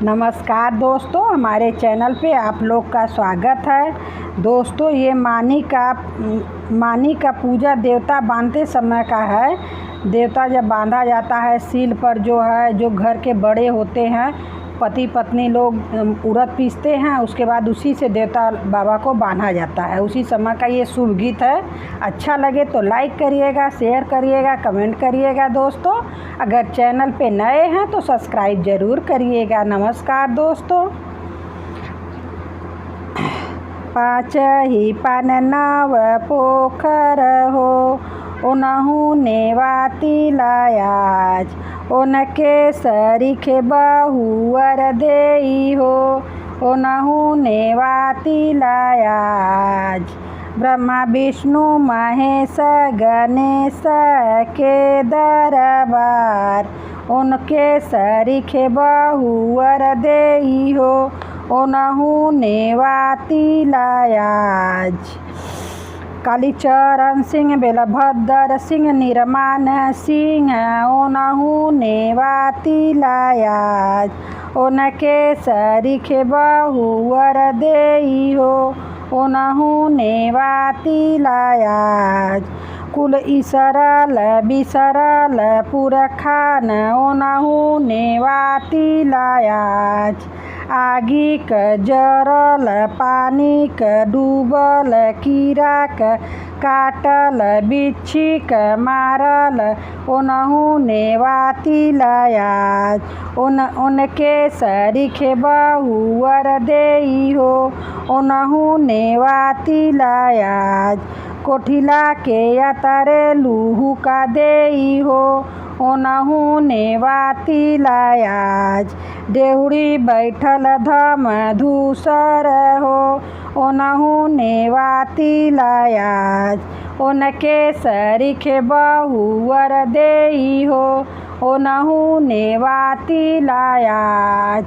नमस्कार दोस्तों, हमारे चैनल पे आप लोग का स्वागत है। दोस्तों, ये मानी का पूजा देवता बांधते समय का है। देवता जब बांधा जाता है सील पर, जो घर के बड़े होते हैं, पति पत्नी लोग उड़द पीसते हैं, उसके बाद उसी से देवता बाबा को बांधा जाता है। उसी समय का ये शुभ गीत है। अच्छा लगे तो लाइक करिएगा, शेयर करिएगा, कमेंट करिएगा। दोस्तों, अगर चैनल पे नए हैं तो सब्सक्राइब ज़रूर करिएगा। नमस्कार दोस्तों। पाँच ही पान नव पोखर हो, ओनहु नेवाती लायाज, ओनके सरीखे बहुअर देई हो, ओनहु नेवाती लायाज। ब्रह्मा विष्णु महेश गणेश के दरबार, उनके सरीखे बहुअर देई हो, ओनहु नेवाती लायाज। कालीचरण सिंह बेलभद्र सिंह निर्माण सिंह, ओनहु नेवाती लायाज, ओनके सरीखे बहुअर देई हो, ओनहु नेवाती लायाज। कुल इसरल बिसरल पुरखान, ओनहु नेवाती लायाज। आगी क जरल पानी क डूबल, कीड़ा क काटल बिच्छी क मारल, ओनहु नेवाती लायाज। उनके सरीखे बहुअर देई हो, ओनहु नेवाती लायाज। कोठिला के अतरे लूहू का देई हो, ओनहु नेवाती लायाज। देहुरी बैठल धम धूसर हो, ओनहु नेवाती लायाज। उनके सरीखे बहुअर देई हो, ओनहु नेवाती लायाज।